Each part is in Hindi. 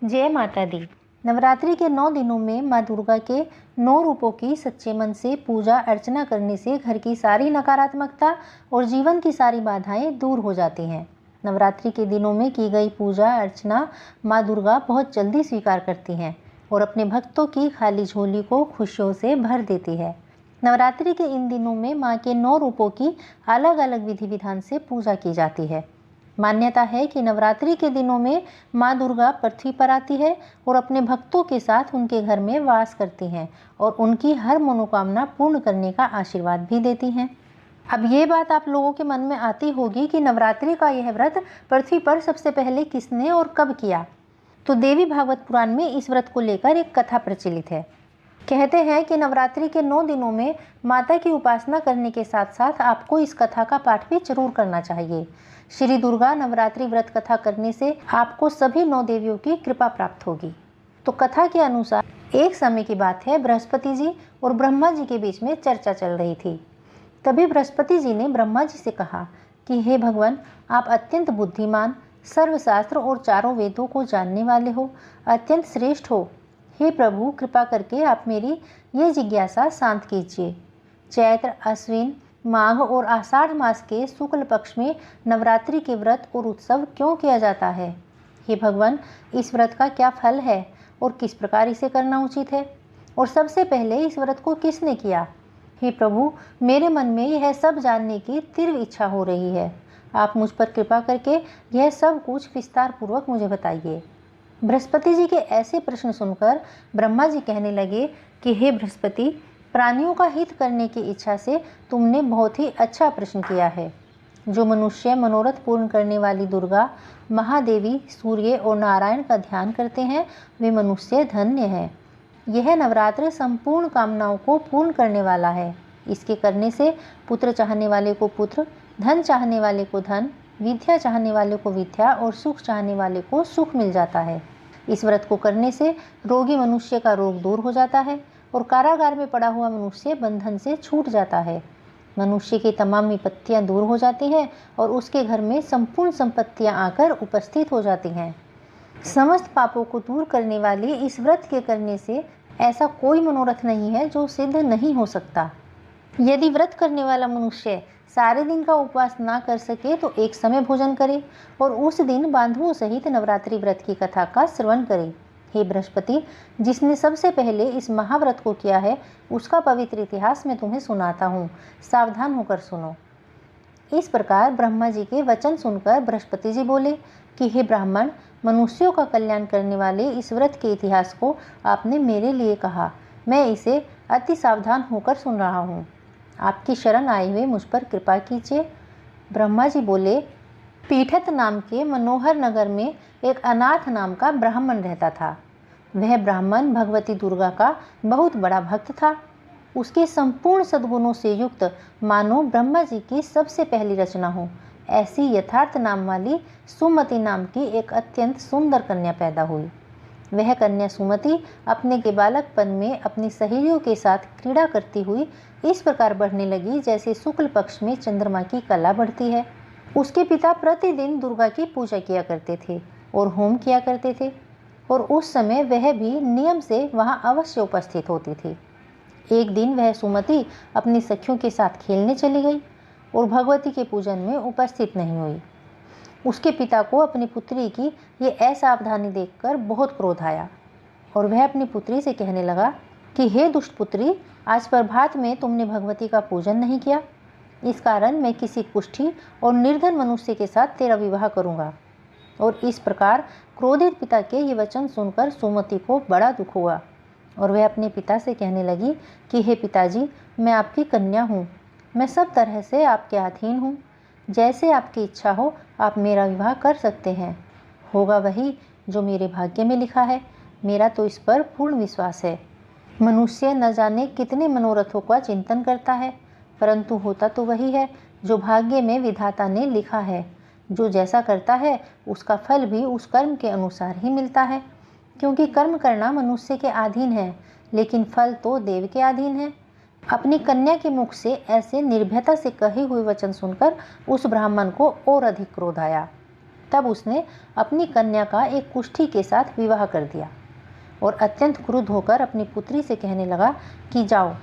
जय माता दी। नवरात्रि के 9 दिनों में माँ दुर्गा के 9 रूपों की सच्चे मन से पूजा अर्चना करने से घर की सारी नकारात्मकता और जीवन की सारी बाधाएं दूर हो जाती हैं। नवरात्रि के दिनों में की गई पूजा अर्चना माँ दुर्गा बहुत जल्दी स्वीकार करती हैं और अपने भक्तों की खाली झोली को खुशियों से भर देती है। नवरात्रि के इन दिनों में माँ के 9 रूपों की अलग अलग विधि विधान से पूजा की जाती है। मान्यता है कि नवरात्रि के दिनों में माँ दुर्गा पृथ्वी पर आती है और अपने भक्तों के साथ उनके घर में वास करती हैं और उनकी हर मनोकामना पूर्ण करने का आशीर्वाद भी देती हैं। अब ये बात आप लोगों के मन में आती होगी कि नवरात्रि का यह व्रत पृथ्वी पर सबसे पहले किसने और कब किया। तो देवी भागवत पुराण में इस व्रत को लेकर एक कथा प्रचलित है। कहते हैं कि नवरात्रि के 9 दिनों में माता की उपासना करने के साथ साथ आपको इस कथा का पाठ भी जरूर करना चाहिए। श्री दुर्गा नवरात्रि व्रत कथा करने से आपको सभी 9 देवियों की कृपा प्राप्त होगी। तो कथा के अनुसार एक समय की बात है, बृहस्पति जी और ब्रह्मा जी के बीच में चर्चा चल रही थी। तभी बृहस्पति जी ने ब्रह्मा जी से कहा कि हे भगवान, आप अत्यंत बुद्धिमान, सर्वशास्त्र और चारों वेदों को जानने वाले हो, अत्यंत श्रेष्ठ हो। हे प्रभु, कृपा करके आप मेरी ये जिज्ञासा शांत कीजिए। चैत्र, अश्विन, माघ और आषाढ़ मास के शुक्ल पक्ष में नवरात्रि के व्रत और उत्सव क्यों किया जाता है? हे भगवान, इस व्रत का क्या फल है और किस प्रकार इसे करना उचित है? और सबसे पहले इस व्रत को किसने किया? हे प्रभु, मेरे मन में यह सब जानने की तीव्र इच्छा हो रही है। आप मुझ पर कृपा करके यह सब कुछ विस्तार पूर्वक मुझे बताइए। बृहस्पति जी के ऐसे प्रश्न सुनकर ब्रह्मा जी कहने लगे कि हे बृहस्पति, प्राणियों का हित करने की इच्छा से तुमने बहुत ही अच्छा प्रश्न किया है। जो मनुष्य मनोरथ पूर्ण करने वाली दुर्गा, महादेवी, सूर्य और नारायण का ध्यान करते हैं, वे मनुष्य धन्य हैं। यह नवरात्र संपूर्ण कामनाओं को पूर्ण करने वाला है। इसके करने से पुत्र चाहने वाले को पुत्र, धन चाहने वाले को धन, विद्या चाहने वाले को विद्या और सुख चाहने वाले को सुख मिल जाता है। इस व्रत को करने से रोगी मनुष्य का रोग दूर हो जाता है और कारागार में पड़ा हुआ मनुष्य बंधन से छूट जाता है। मनुष्य की तमाम विपत्तियां दूर हो जाती हैं और उसके घर में संपूर्ण संपत्तियां आकर उपस्थित हो जाती हैं। समस्त पापों को दूर करने वाली इस व्रत के करने से ऐसा कोई मनोरथ नहीं है जो सिद्ध नहीं हो सकता। यदि व्रत करने वाला मनुष्य सारे दिन का उपवास ना कर सके तो एक समय भोजन करे और उस दिन बांधवों सहित नवरात्रि व्रत की कथा का श्रवण करे। हे बृहस्पति, जिसने सबसे पहले इस महाव्रत को किया है, उसका पवित्र इतिहास मैं तुम्हें सुनाता हूँ, सावधान होकर सुनो। इस प्रकार ब्रह्मा जी के वचन सुनकर बृहस्पति जी बोले कि हे ब्राह्मण, मनुष्यों का कल्याण करने वाले इस व्रत के इतिहास को आपने मेरे लिए कहा। मैं इसे अति सावधान होकर सुन रहा हूँ। आपकी शरण आए हुए मुझ पर कृपा कीजिए। ब्रह्मा जी बोले, पीठत नाम के मनोहर नगर में एक अनाथ नाम का ब्राह्मण रहता था। वह ब्राह्मण भगवती दुर्गा का बहुत बड़ा भक्त था। उसके संपूर्ण सद्गुणों से युक्त मानो ब्रह्मा जी की सबसे पहली रचना हो, ऐसी यथार्थ नाम वाली सुमति नाम की एक अत्यंत सुंदर कन्या पैदा हुई। वह कन्या सुमति अपने के बालकपन में अपनी सहेलियों के साथ क्रीड़ा करती हुई इस प्रकार बढ़ने लगी जैसे शुक्ल पक्ष में चंद्रमा की कला बढ़ती है। उसके पिता प्रतिदिन दुर्गा की पूजा किया करते थे और होम किया करते थे और उस समय वह भी नियम से वहां अवश्य उपस्थित होती थी। एक दिन वह सुमति अपनी सखियों के साथ खेलने चली गई और भगवती के पूजन में उपस्थित नहीं हुई। उसके पिता को अपनी पुत्री की ये असावधानी देखकर बहुत क्रोध आया और वह अपनी पुत्री से कहने लगा कि हे दुष्ट पुत्री, आज प्रभात में तुमने भगवती का पूजन नहीं किया। इस कारण मैं किसी कुष्ठी और निर्धन मनुष्य के साथ तेरा विवाह करूंगा। और इस प्रकार क्रोधित पिता के ये वचन सुनकर सुमति को बड़ा दुख हुआ और वह अपने पिता से कहने लगी कि हे पिताजी, मैं आपकी कन्या हूँ, मैं सब तरह से आपके अधीन हूँ। जैसे आपकी इच्छा हो आप मेरा विवाह कर सकते हैं। होगा वही जो मेरे भाग्य में लिखा है। मेरा तो इस पर पूर्ण विश्वास है। मनुष्य न जाने कितने मनोरथों का चिंतन करता है, परंतु होता तो वही है जो भाग्य में विधाता ने लिखा है। जो जैसा करता है उसका फल भी उस कर्म के अनुसार ही मिलता है, क्योंकि कर्म करना मनुष्य के अधीन है, लेकिन फल तो देव के अधीन है। अपनी कन्या के मुख से ऐसे निर्भयता से कहे हुए वचन सुनकर उस ब्राह्मण को और अधिक क्रोध आया। तब उसने अपनी कन्या का एक कुष्ठी के साथ विवाह कर दिया और अत्यंत क्रुद्ध होकर अपनी पुत्री से कहने लगा कि जाओ,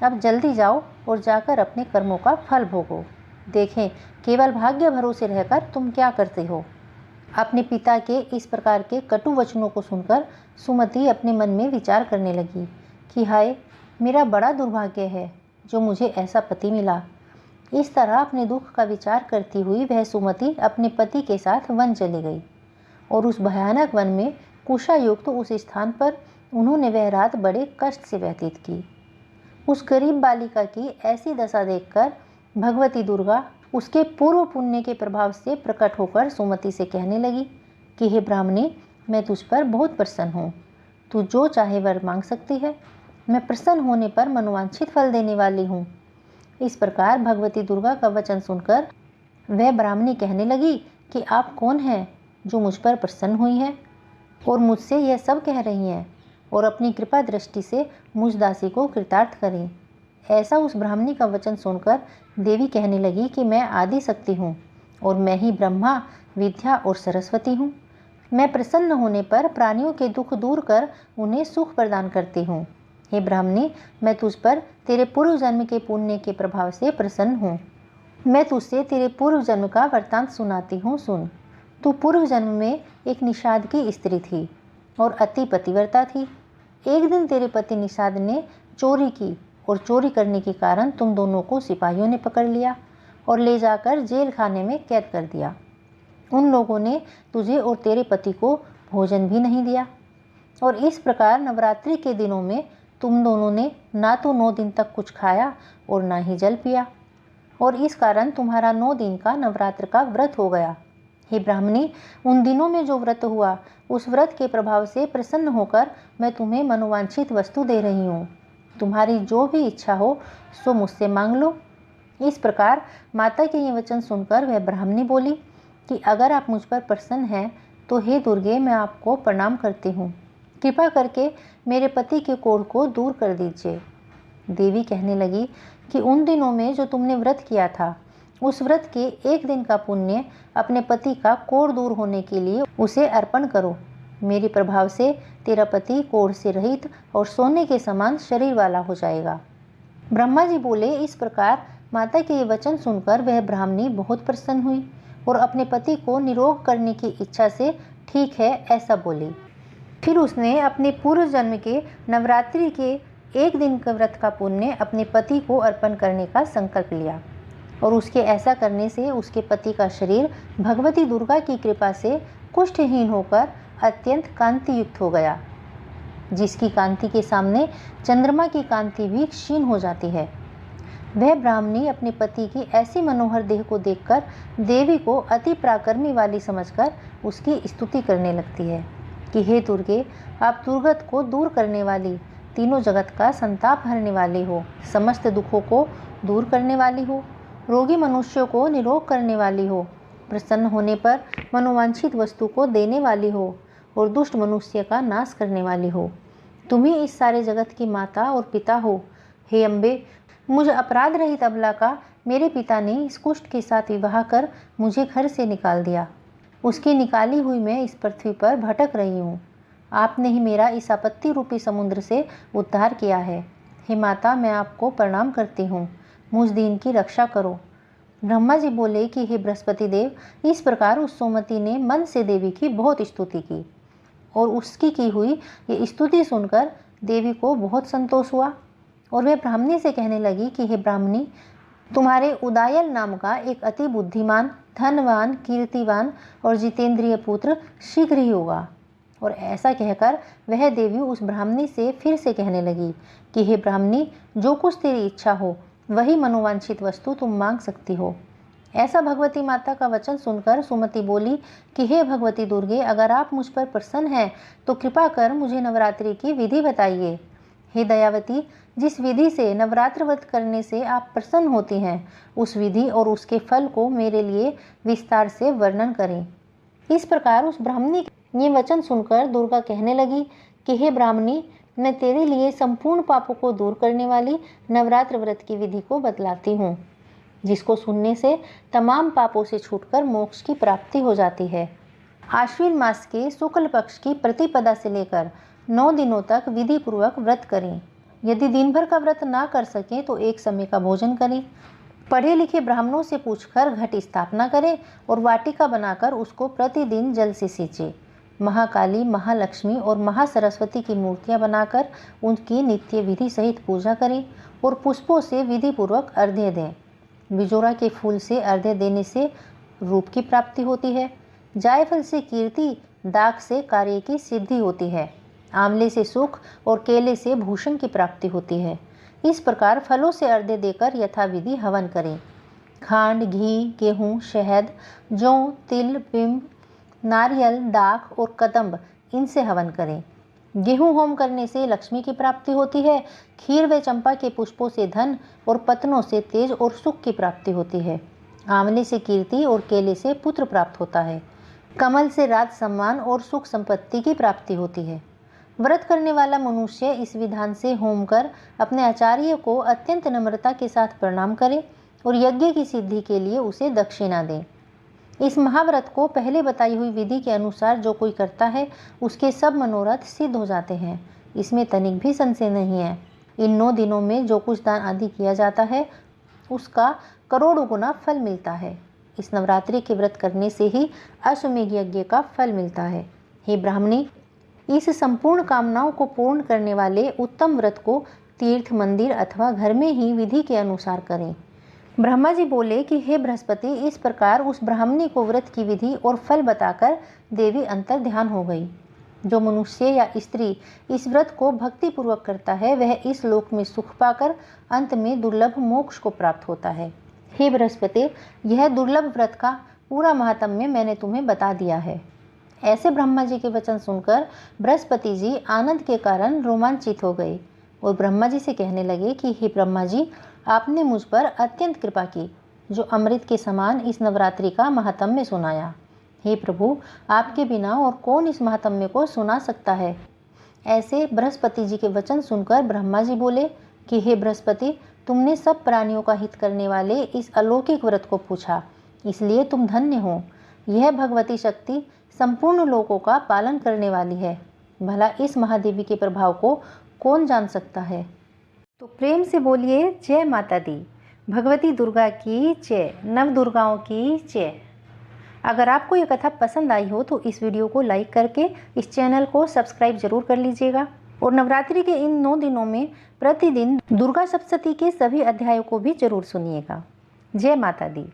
अब जल्दी जाओ और जाकर अपने कर्मों का फल भोगो। देखें, केवल भाग्य भरोसे रहकर तुम क्या करते हो। अपने पिता के इस प्रकार के कटु वचनों को सुनकर सुमति अपने मन में विचार करने लगी कि हाय, मेरा बड़ा दुर्भाग्य है जो मुझे ऐसा पति मिला। इस तरह अपने दुख का विचार करती हुई वह सुमति अपने पति के साथ वन चली गई और उस भयानक वन में कुशा युक्त उस स्थान पर उन्होंने वह रात बड़े कष्ट से व्यतीत की। उस गरीब बालिका की ऐसी दशा देखकर भगवती दुर्गा उसके पूर्व पुण्य के प्रभाव से प्रकट होकर सुमति से कहने लगी कि हे ब्राह्मणी, मैं तुझ पर बहुत प्रसन्न हूँ। तू जो चाहे वर मांग सकती है। मैं प्रसन्न होने पर मनोवांछित फल देने वाली हूँ। इस प्रकार भगवती दुर्गा का वचन सुनकर वह ब्राह्मणी कहने लगी कि आप कौन हैं जो मुझ पर प्रसन्न हुई हैं और मुझसे यह सब कह रही हैं, और अपनी कृपा दृष्टि से मुझ दासी को कृतार्थ करें। ऐसा उस ब्राह्मणी का वचन सुनकर देवी कहने लगी कि मैं आदि शक्ति हूँ और मैं ही ब्रह्मा, विद्या और सरस्वती हूँ। मैं प्रसन्न होने पर प्राणियों के दुख दूर कर उन्हें सुख प्रदान करती हूँ। हे ब्राह्मणी, मैं तुझ पर तेरे पूर्व जन्म के पुण्य के प्रभाव से प्रसन्न हूँ। मैं तुझसे तेरे पूर्व जन्म का वृत्तांत सुनाती हूँ, सुन। तू पूर्व जन्म में एक निषाद की स्त्री थी और अति पतिव्रता थी। एक दिन तेरे पति निषाद ने चोरी की और चोरी करने के कारण तुम दोनों को सिपाहियों ने पकड़ लिया और ले जाकर जेल खाने में कैद कर दिया। उन लोगों ने तुझे और तेरे पति को भोजन भी नहीं दिया और इस प्रकार नवरात्रि के दिनों में तुम दोनों ने ना तो 9 दिन तक कुछ खाया और ना ही जल पिया, और इस कारण तुम्हारा 9 दिन का नवरात्र का व्रत हो गया। हे ब्राह्मणी, उन दिनों में जो व्रत हुआ उस व्रत के प्रभाव से प्रसन्न होकर मैं तुम्हें मनोवांछित वस्तु दे रही हूँ। तुम्हारी जो भी इच्छा हो सो मुझसे मांग लो। इस प्रकार माता के ये वचन सुनकर वह ब्राह्मणी बोली कि अगर आप मुझ पर प्रसन्न हैं तो हे दुर्गे, मैं आपको प्रणाम करती हूँ। कृपा करके मेरे पति के कोढ़ को दूर कर दीजिए। देवी कहने लगी कि उन दिनों में जो तुमने व्रत किया था उस व्रत के एक दिन का पुण्य अपने पति का कोढ़ दूर होने के लिए उसे अर्पण करो। मेरे प्रभाव से तेरा पति कोढ़ से रहित और सोने के समान शरीर वाला हो जाएगा। ब्रह्मा जी बोले। इस प्रकार माता के ये वचन सुनकर वह ब्राह्मणी बहुत प्रसन्न हुई और अपने पति को निरोग करने की इच्छा से ठीक है ऐसा बोली। फिर उसने अपने पूर्व जन्म के नवरात्रि के एक दिन के व्रत का पुण्य अपने पति को अर्पण करने का संकल्प लिया और उसके ऐसा करने से उसके पति का शरीर भगवती दुर्गा की कृपा से कुष्ठहीन होकर अत्यंत कांति युक्त हो गया, जिसकी कांति के सामने चंद्रमा की कांति भी क्षीण हो जाती है। वह ब्राह्मणी अपने पति की ऐसी मनोहर देह को देखकर देवी को अति पराक्रमी वाली समझकर उसकी स्तुति करने लगती है कि हे दुर्गे, आप दुर्गत को दूर करने वाली, तीनों जगत का संताप हरने वाली हो, समस्त दुखों को दूर करने वाली हो, रोगी मनुष्यों को निरोग करने वाली हो, प्रसन्न होने पर मनोवांछित वस्तु को देने वाली हो और दुष्ट मनुष्य का नाश करने वाली हो। तुम ही इस सारे जगत की माता और पिता हो। हे अम्बे, मुझ अपराध रहित अबला का मेरे पिता ने इस कुष्ठ के साथ विवाह कर मुझे घर से निकाल दिया। उसकी निकाली हुई मैं इस पृथ्वी पर भटक रही हूँ। आपने ही मेरा इस आपत्ति रूपी समुद्र से उद्धार किया है। हे माता, मैं आपको प्रणाम करती हूँ, मुझ दीन की रक्षा करो। ब्रह्मा जी बोले कि हे बृहस्पति देव, इस प्रकार उस सोमती ने मन से देवी की बहुत स्तुति की और उसकी की हुई ये स्तुति सुनकर देवी को बहुत संतोष हुआ और वह ब्राह्मणी से कहने लगी कि हे ब्राह्मणी, तुम्हारे उदायल नाम का एक अति बुद्धिमान, धनवान, कीर्तिवान और जितेंद्रिय पुत्र शीघ्र ही होगा। और ऐसा कहकर वह देवी उस ब्राह्मणी से फिर से कहने लगी कि हे ब्राह्मणी, जो कुछ तेरी इच्छा हो वही मनोवांछित वस्तु तुम मांग सकती हो। ऐसा भगवती माता का वचन सुनकर सुमति बोली कि हे भगवती दुर्गे, अगर आप मुझ पर प्रसन्न हैं तो कृपा कर मुझे नवरात्रि की विधि बताइए। हे दयावती, जिस विधि से नवरात्र व्रत करने से आप प्रसन्न होती हैं उस विधि और उसके फल को मेरे लिए विस्तार से वर्णन करें। इस प्रकार उस ब्राह्मणी ये वचन सुनकर दुर्गा कहने लगी कि हे ब्राह्मणी, मैं तेरे लिए संपूर्ण पापों को दूर करने वाली नवरात्र व्रत की विधि को बतलाती हूँ, जिसको सुनने से तमाम पापों से छूटकर मोक्ष की प्राप्ति हो जाती है। आश्विन मास के शुक्ल पक्ष की प्रतिपदा से लेकर 9 दिनों तक विधि पूर्वक व्रत करें। यदि दिन भर का व्रत ना कर सकें तो एक समय का भोजन करें। पढ़े लिखे ब्राह्मणों से पूछकर घट स्थापना करें और वाटिका बनाकर उसको प्रतिदिन जल से सींचें। महाकाली, महालक्ष्मी और महासरस्वती की मूर्तियां बनाकर उनकी नित्य विधि सहित पूजा करें और पुष्पों से विधि पूर्वक अर्घ्य दें। बिजोरा के फूल से अर्घ्य देने से रूप की प्राप्ति होती है। जायफल से कीर्ति, दाख से कार्य की सिद्धि होती है। आंवले से सुख और केले से भूषण की प्राप्ति होती है। इस प्रकार फलों से अर्घ्य देकर यथाविधि हवन करें। खांड, घी, गेहूँ, शहद, जौ, तिल, बिंब, नारियल, दाख और कदम्ब इनसे हवन करें। गेहूँ होम करने से लक्ष्मी की प्राप्ति होती है। खीर व चंपा के पुष्पों से धन और पत्तों से तेज और सुख की प्राप्ति होती है। आंवले से कीर्ति और केले से पुत्र प्राप्त होता है। कमल से राज सम्मान और सुख संपत्ति की प्राप्ति होती है। व्रत करने वाला मनुष्य इस विधान से होम कर अपने आचार्य को अत्यंत नम्रता के साथ प्रणाम करे और यज्ञ की सिद्धि के लिए उसे दक्षिणा दे। इस महाव्रत को पहले बताई हुई विधि के अनुसार जो कोई करता है उसके सब मनोरथ सिद्ध हो जाते हैं। इसमें तनिक भी संशय नहीं है। इन 9 दिनों में जो कुछ दान आदि किया जाता है उसका करोड़ों गुना फल मिलता है। इस नवरात्रि के व्रत करने से ही अश्वमेध यज्ञ का फल मिलता है। हे ब्राह्मणी, इस संपूर्ण कामनाओं को पूर्ण करने वाले उत्तम व्रत को तीर्थ, मंदिर अथवा घर में ही विधि के अनुसार करें। ब्रह्मा जी बोले कि हे बृहस्पति, इस प्रकार उस ब्राह्मणी को व्रत की विधि और फल बताकर देवी अंतर ध्यान हो गई। जो मनुष्य या स्त्री इस व्रत को भक्ति पूर्वक करता है वह इस लोक में सुख पाकर अंत में दुर्लभ मोक्ष को प्राप्त होता है। हे बृहस्पति, यह दुर्लभ व्रत का पूरा महात्म्य मैंने तुम्हें बता दिया है। ऐसे ब्रह्मा जी के वचन सुनकर बृहस्पति जी आनंद के कारण रोमांचित हो गए और ब्रह्मा जी से कहने लगे कि हे ब्रह्मा जी, आपने मुझ पर अत्यंत कृपा की जो अमृत के समान इस नवरात्रि का महात्म्य सुनाया। हे प्रभु, आपके बिना और कौन इस महात्म्य को सुना सकता है। ऐसे बृहस्पति जी के वचन सुनकर ब्रह्मा जी बोले कि हे बृहस्पति, तुमने सब प्राणियों का हित करने वाले इस अलौकिक व्रत को पूछा, इसलिए तुम धन्य हो। यह भगवती शक्ति संपूर्ण लोकों का पालन करने वाली है। भला इस महादेवी के प्रभाव को कौन जान सकता है। तो प्रेम से बोलिए जय माता दी। भगवती दुर्गा की जय, नव दुर्गाओं की जय। अगर आपको ये कथा पसंद आई हो तो इस वीडियो को लाइक करके इस चैनल को सब्सक्राइब जरूर कर लीजिएगा और नवरात्रि के इन 9 दिनों में प्रतिदिन दुर्गा सप्तशती के सभी अध्यायों को भी जरूर सुनिएगा। जय माता दी।